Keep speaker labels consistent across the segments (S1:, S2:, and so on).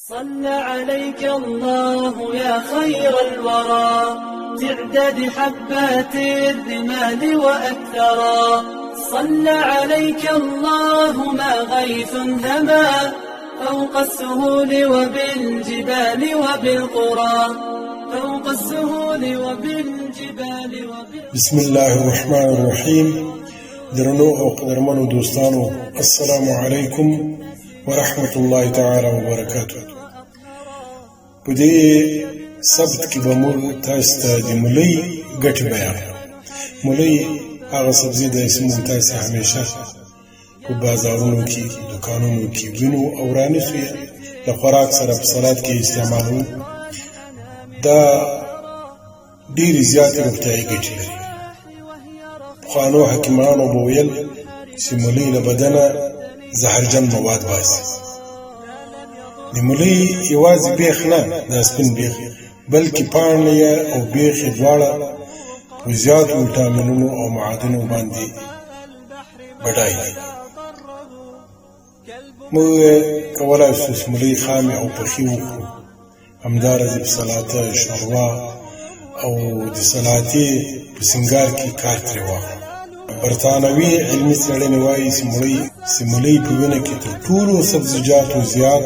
S1: صلى عليك الله يا خير الورى تعداد حبات الرمال وأكثرا صلى عليك الله ما غيث هما فوق السهول وبالجبال وبالقرى فوق السهول وبالجبال
S2: بسم الله الرحمن الرحيم. درنو او قدرمنو دوستانو، السلام علیکم ورحمة الله تعالى وبركاته. پدې سبت کې به موږ تاسو ته د مولۍ ګټې بیان. مولۍ هغه سبزي ده چې موږ تاسو همیشه په بازارونو کې، دکانونو کې وینو او رانیسو یې د خوراک سره په سلاد کې استعمالوو. دا ډېرې زیاتې روغتیایي ګټې لري. پخوانو حکیمانو به ویل چې مولۍ له بدنه زهرجن مواد باسي. د مولۍ یوازې بیخ نه، دا سپین بیخ، بلکې پاڼې او بیخ یې دواړه په زیاتو ویټامینونو او معادنو باندې بډای دي. موږ کولی شو چې مولۍ خامې او پخې وخورو، همداراز په سلاته، شوروا او د سلاتې په سینګار کې کار ترې واخلو. برطانوي علمي څېړنې وایي چې مولۍ په وینه کې تر ټولو سبزیجاتو زیات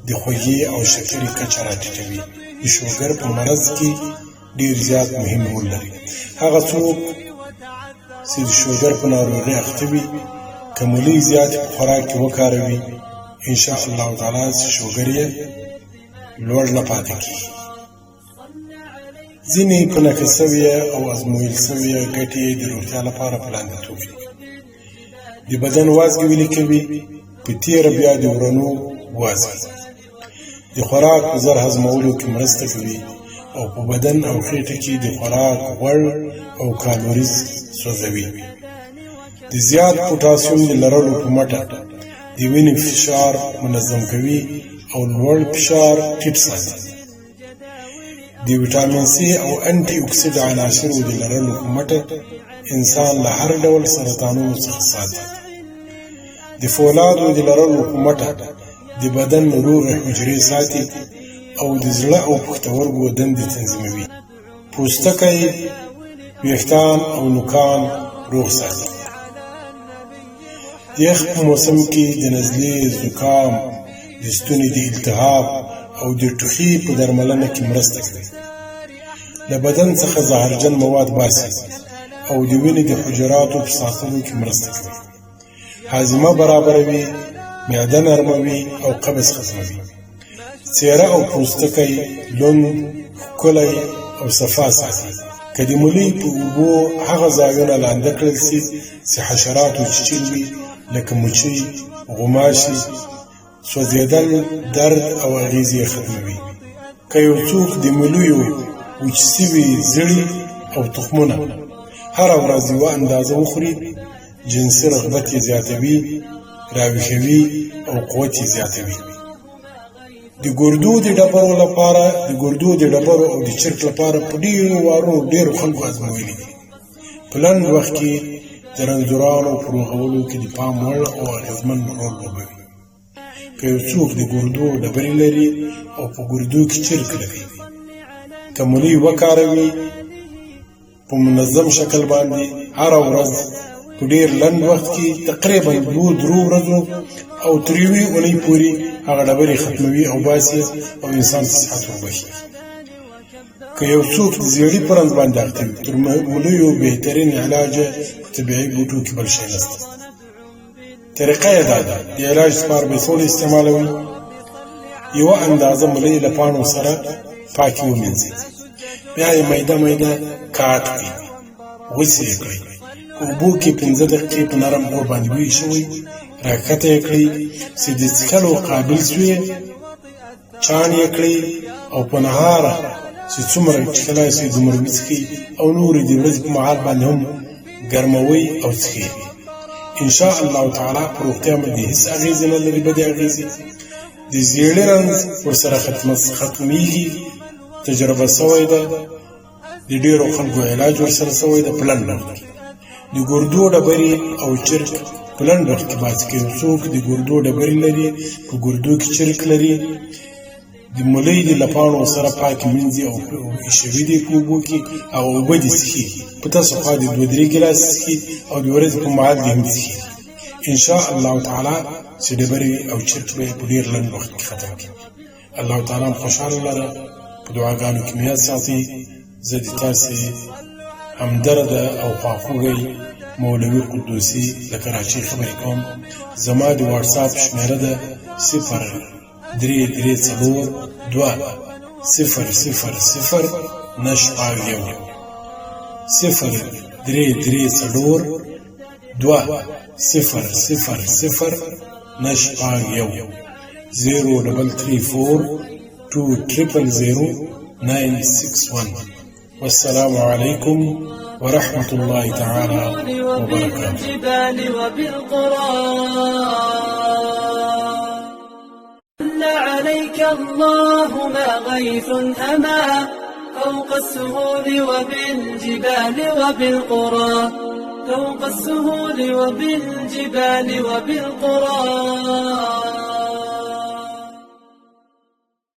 S2: د خوږې او شکرې کچه راټیټوي. د شوګر په مرض کې ډېر زیات مهم رول لري. هغه څوک چې د شوګر په ناروغۍ اخته وي، که مولۍ زیاتې په خوراک کې وکاروي، انشاء الله تعالی چې شوګر یې لوړ نه پاتې کېږي. ځینې په نقل شویه او ازمویل شویه ګټې د روغتیا لپاره په لاندې توګه دي. د بدن وازګې ویلې کوي، په تېره بیا د ورنو وازګې د خوراک په زر هضمولو کې مرسته کوي او په بدن او خېټه کې د خوراک غوړ او کالوریز سوځوي. د زیات پوټاسیم د لرلو په مټه د وینې فشار منظم کوي او لوړ فشار ټیټ ساتي. د ویټامین سي او انټي اکسیډ عناصرو د لرلو په مټه انسان له هر ډول سرطانونو څخه ساتي. د فولادو د لرلو په مټه د بدن روغې حجرې ساتي او د زړه او پښتورګو دندې تنظیموي. پوستکی، ویښتان او نوکان روغ ساتي. د یخ په موسم کې د نزلې، زکام، د ستوني د التهاب او د ټوخي په درملنه کې مرسته کوي. له بدن څخه زهرجن مواد باسي او د وینې د حجراتو په ساتلو کې مرسته کوي. هاضمه برابروي، معده نرموي او قبض ختموي. څېره او پوستکی لوند، ښکلی او صفا ساتي. که د مولۍ په اوبو هغه ځایونه لانده کړل سي چې حشراتو چیچل وي، لکه مچۍ، غوماشي، سوځېدل، درد او اغېزې ختموي. که یو څوک د مولیو وچ سوي زړي او تخمونه هره ورځ یوه اندازه وخوري، جنسي رغبت یې زیاتوي، راویښوي او قوت یې زیاتوي. د ګردو د ډبرو او د چرک لپاره په ډېرو وارونو ډېرو خلکو ازمویلي دي. په لنډ وخت کې د رنځورانو په روغولو کې د پام وړ او اغېزمن رول لوبوي. که یو څوک د ګردو ډبرې لري او په ګردو کې چرک لري، که مولۍ وکاروي په منظم شکل باندې هره ورځ په ډېر لنډ وخت کې تقریبا 2-3 ورځو او تر یوې اونۍ پورې هغه ډبرې ختموي او باسي او انسان ته صحت وربخښي. که یو څوک د زیړي په رنځ باندې اخته وي، تر مولیو بهترین علاج په طبیعي بوټو کې بل شی نشته. طریقه یې دا ده: د علاج لپاره بیسول استعمالوي. یوه اندازه مولۍ له پاڼو سره پاکې ومینځئ، بیا یې میده کاټ کړئ، غوڅې یې کړئ. په اوبو کې 5 دقیقې په نرم اور باندې وایشوئ، راکښته یې کړئ چې د څښلو قابل شوې، چاڼ یې کړئ او په نهاره چې څومره څښلی شئ دومره وڅښئ او نورې د ورځې په مهال باندې هم ګرموئ او څښئ. انشاء الله تعالی په روغتیا باندې هیڅ اغېزې نه لري، بدې اغېزې. د زیړي رنځ ورسره ختمیږي، تجربه سوی ده، د ډېرو خلکو علاج ورسره سوی ده په لنډ وخت کې. د ګردو ډبرې او چرک په لنډ وخت کې باسي که یو څوک د ګردو ډبرې لري په ګردو کې چرک لري د مولۍ د لپاڼو سره پاکې مینځي او ایشوي دي په اوبو کې او اوبه دې څښي په تاسو خوا د 2-3 ګیلاس څښي او د ورځې په مهال دې هم څښي انشاء الله تعالی چې ډبرې او چرک به په ډېر لنډ وخت کې ختم کړي الله تعالی هم خوشحاله لره په دعاګانو کې مې یاد ساتئ زه د تاسې همدرده او خواخوږی مولوي قدوسي له کراچۍ خبرې کوم زما د واټساپ شمېره ده 034-000-200-034-200-961 والسلام عليكم ورحمة الله تعالى وبركاته.
S1: وبالجبال وبالقرى صلى عليك الله ما غيث هما فوق السهول وبالجبال وبالقرى فوق السهول وبالجبال وبالقرى